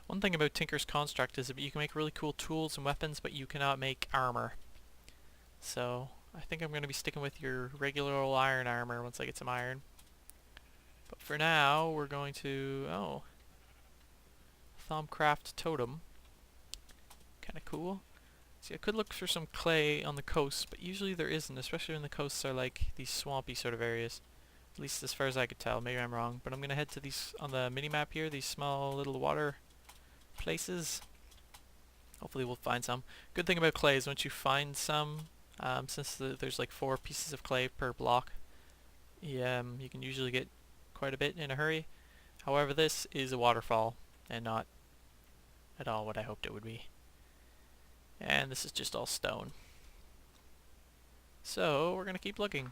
One thing about Tinker's Construct is that you can make really cool tools and weapons, but you cannot make armor. So I think I'm going to be sticking with your regular old iron armor once I get some iron. But for now, we're going to... oh. Thaumcraft Totem. Kinda cool. See, I could look for some clay on the coast, but usually there isn't, especially when the coasts are like these swampy sort of areas. At least as far as I could tell. Maybe I'm wrong. But I'm going to head to these, on the mini-map here, these small little water places. Hopefully we'll find some. Good thing about clay is once you find some, since there's like 4 pieces of clay per block, you can usually get quite a bit in a hurry. However, this is a waterfall and not at all what I hoped it would be. And this is just all stone. So we're gonna keep looking.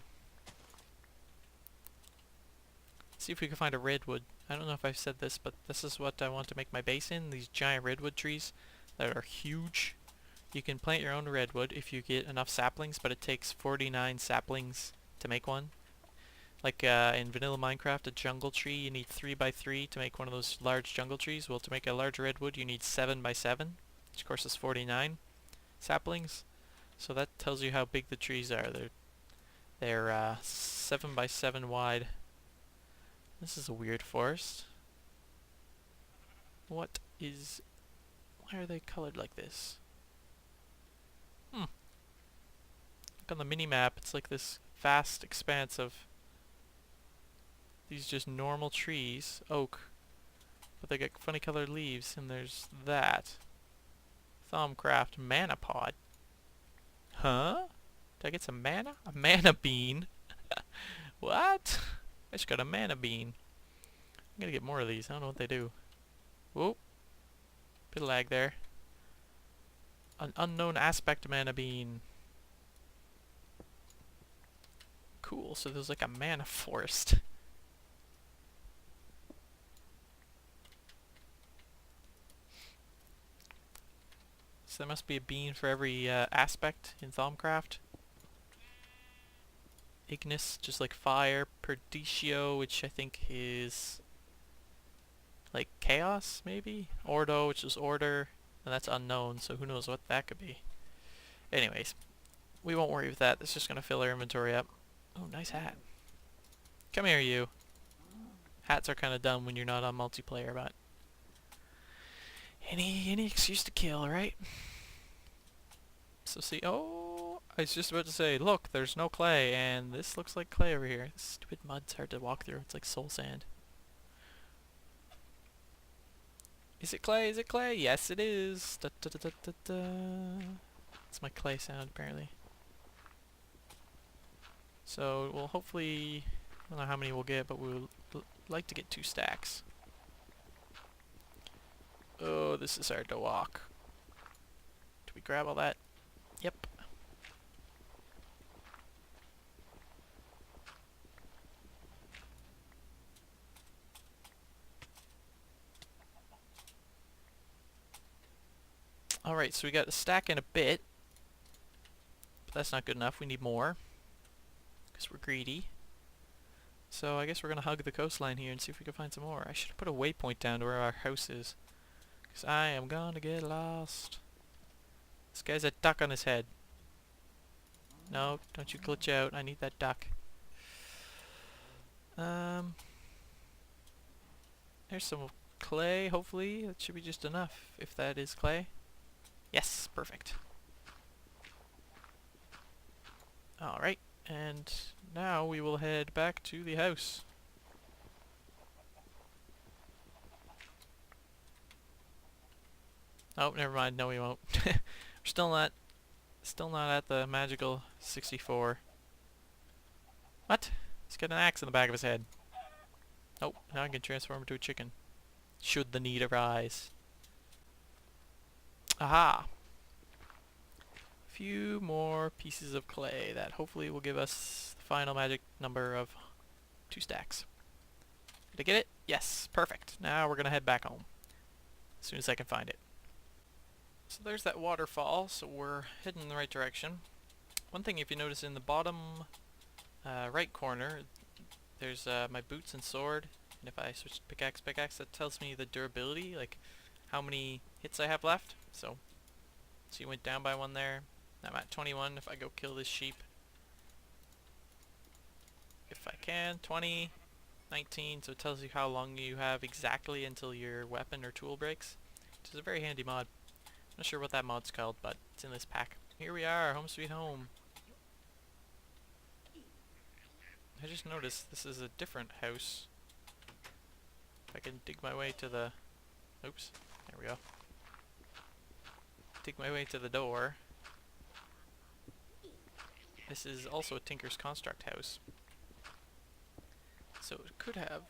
See if we can find a redwood. I don't know if I've said this, but this is what I want to make my base in. These giant redwood trees that are huge. You can plant your own redwood if you get enough saplings, but it takes 49 saplings to make one. Like in vanilla Minecraft, a jungle tree, you need 3 by 3 to make one of those large jungle trees. Well, to make a large redwood, you need 7 by 7, which of course is 49 saplings. So that tells you how big the trees are. They're 7 by 7 wide. This is a weird forest. Why are they colored like this? Look on the mini-map, it's like this vast expanse of these just normal trees, oak, but they got funny colored leaves, and there's that. Thaumcraft mana pod. Huh? Did I get some mana? A mana bean? What? I just got a mana bean. I'm gonna get more of these. I don't know what they do. Whoop. Bit of lag there. An unknown aspect mana bean. Cool, so there's like a mana forest. So there must be a bean for every aspect in Thaumcraft. Ignis, just like fire. Perditio, which I think is like chaos, maybe? Ordo, which is order. And that's unknown, so who knows what that could be. Anyways, we won't worry with that. It's just going to fill our inventory up. Oh, nice hat. Come here, you. Hats are kind of dumb when you're not on multiplayer, but any excuse to kill, right? So see, oh, I was just about to say, look, there's no clay, and this looks like clay over here. This stupid mud's hard to walk through. It's like soul sand. Is it clay? Is it clay? Yes, it is. Da, da, da, da, da, da. It's my clay sound, apparently. So, we'll hopefully, I don't know how many we'll get, but we'll like to get 2 stacks. Oh, this is hard to walk. Do we grab all that? Yep. Alright, so we got a stack and a bit. But that's not good enough. We need more. Because we're greedy. So I guess we're going to hug the coastline here and see if we can find some more. I should have put a waypoint down to where our house is. Because I am going to get lost. This guy's a duck on his head. No, don't you glitch out. I need that duck. There's some clay, hopefully. That should be just enough, if that is clay. Yes, perfect. Alright, and now we will head back to the house. Oh, never mind. No, we won't. We're still not at the magical 64. What? He's got an axe in the back of his head. Oh, now I can transform into a chicken. Should the need arise. Aha! Few more pieces of clay that hopefully will give us the final magic number of 2 stacks. Did I get it? Yes, perfect. Now we're gonna head back home as soon as I can find it. So there's that waterfall, so we're heading in the right direction. One thing, if you notice in the bottom right corner, there's my boots and sword. And if I switch to pickaxe, that tells me the durability, like how many hits I have left. So you went down by one there. I'm at 21 if I go kill this sheep. If I can, 20, 19, so it tells you how long you have exactly until your weapon or tool breaks, which is a very handy mod. Not sure what that mod's called, but it's in this pack. Here we are, home sweet home. I just noticed this is a different house. If I can dig my way to the... Oops, there we go. Dig my way to the door. This is also a Tinker's Construct house. So it could have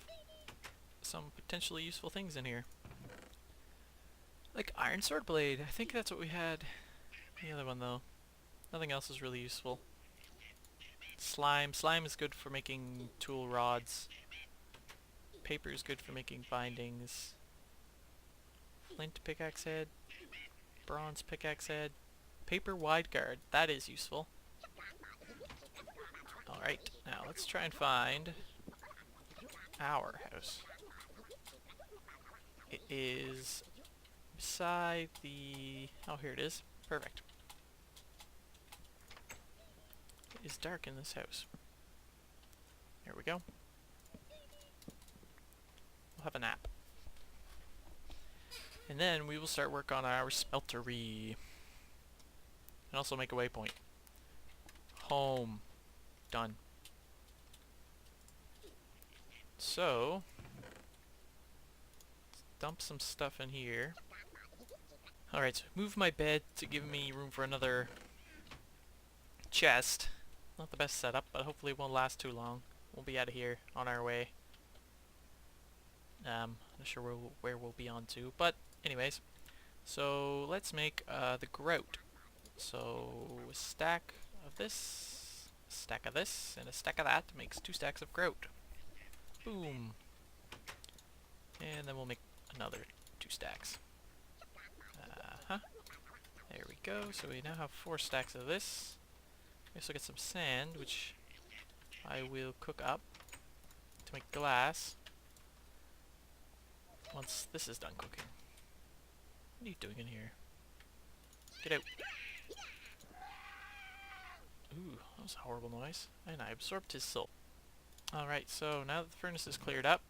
some potentially useful things in here. Like iron sword blade. I think that's what we had. The other one though. Nothing else is really useful. Slime. Slime is good for making tool rods. Paper is good for making bindings. Flint pickaxe head. Bronze pickaxe head. Paper wide guard. That is useful. Alright, now let's try and find our house. It is beside the... Oh, here it is. Perfect. It is dark in this house. There we go. We'll have a nap. And then we will start work on our smeltery. And also make a waypoint. Home. Done. So, let's dump some stuff in here. Alright, so move my bed to give me room for another chest. Not the best setup, but hopefully it won't last too long. We'll be out of here on our way. Not sure where we'll be on to, but anyways. So let's make the grout. So a stack of this, a stack of this, and a stack of that makes 2 stacks of grout. Boom. And then we'll make another 2 stacks. There we go. So we now have 4 stacks of this. We also get some sand, which I will cook up to make glass once this is done cooking. What are you doing in here? Get out. Ooh, that was a horrible noise. And I absorbed his soul. Alright, so now that the furnace is cleared up,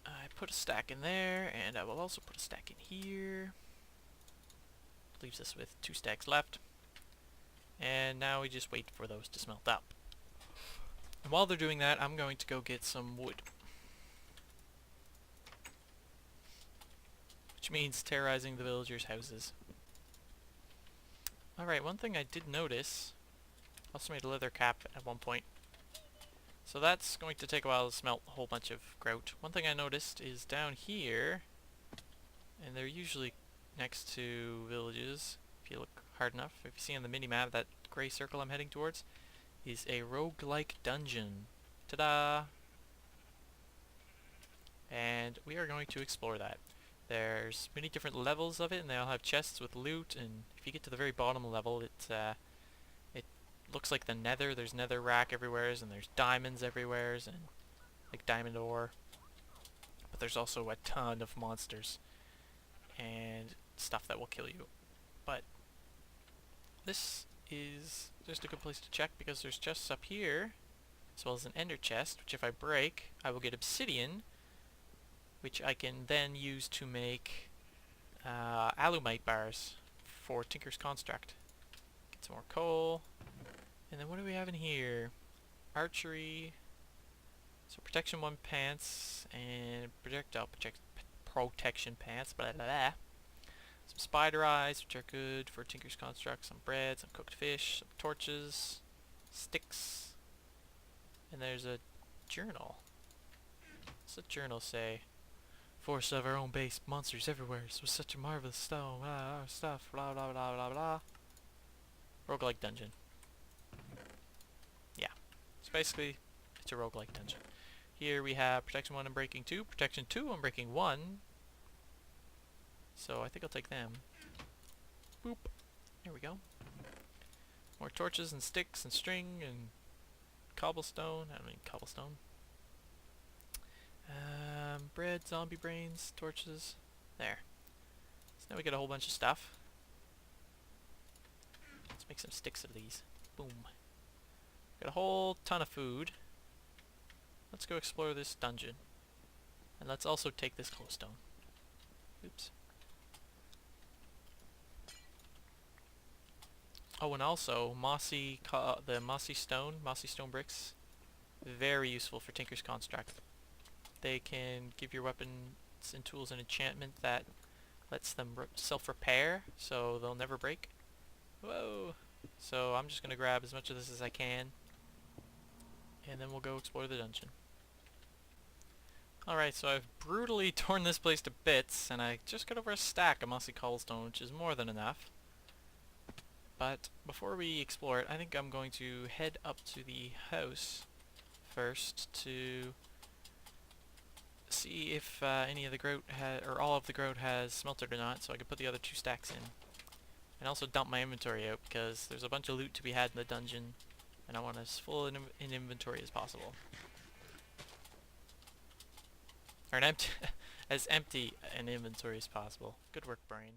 I put a stack in there, and I will also put a stack in here. Leaves us with 2 stacks left. And now we just wait for those to smelt up. And while they're doing that, I'm going to go get some wood. Which means terrorizing the villagers' houses. Alright, one thing I did notice, I also made a leather cap at one point. So that's going to take a while to smelt a whole bunch of grout. One thing I noticed is down here, and they're usually next to villages, if you look hard enough. If you see on the mini-map, that grey circle I'm heading towards is a roguelike dungeon. Ta-da! And we are going to explore that. There's many different levels of it, and they all have chests with loot, and if you get to the very bottom level, it looks like the nether. There's nether rack everywhere, and there's diamonds everywhere, and like diamond ore. But there's also a ton of monsters and stuff that will kill you. But this is just a good place to check because there's chests up here, as well as an ender chest, which if I break, I will get obsidian, which I can then use to make alumite bars for Tinker's Construct. Get some more coal. And then what do we have in here? Archery. So protection 1 pants and projectile protection pants. Blah blah blah. Some spider eyes, which are good for Tinker's Construct. Some bread, some cooked fish, some torches, sticks, and there's a journal. What's the journal say? Force of our own base, monsters everywhere. This was such a marvelous stuff. Blah blah blah blah blah. Roguelike dungeon. Yeah. So basically, it's a roguelike dungeon. Here we have protection 1 and breaking 2. Protection 2 and breaking 1. So I think I'll take them. Boop. There we go. More torches and sticks and string and cobblestone. I don't need cobblestone. Bread, zombie brains, torches. There. So now we get a whole bunch of stuff. Let's make some sticks of these. Boom. Got a whole ton of food. Let's go explore this dungeon. And let's also take this glowstone. Oops. Oh, and also, the mossy stone bricks, very useful for Tinker's Construct. They can give your weapons and tools an enchantment that lets them self-repair, so they'll never break. Whoa! So I'm just gonna grab as much of this as I can, and then we'll go explore the dungeon. Alright, so I've brutally torn this place to bits, and I just got over a stack of mossy cobblestone, which is more than enough. But before we explore it, I think I'm going to head up to the house first to see if any of the grout or all of the grout has smeltered or not, so I can put the other 2 stacks in. And also dump my inventory out, because there's a bunch of loot to be had in the dungeon, and I want as full in inventory as possible. Or as empty an inventory as possible. Good work, brain.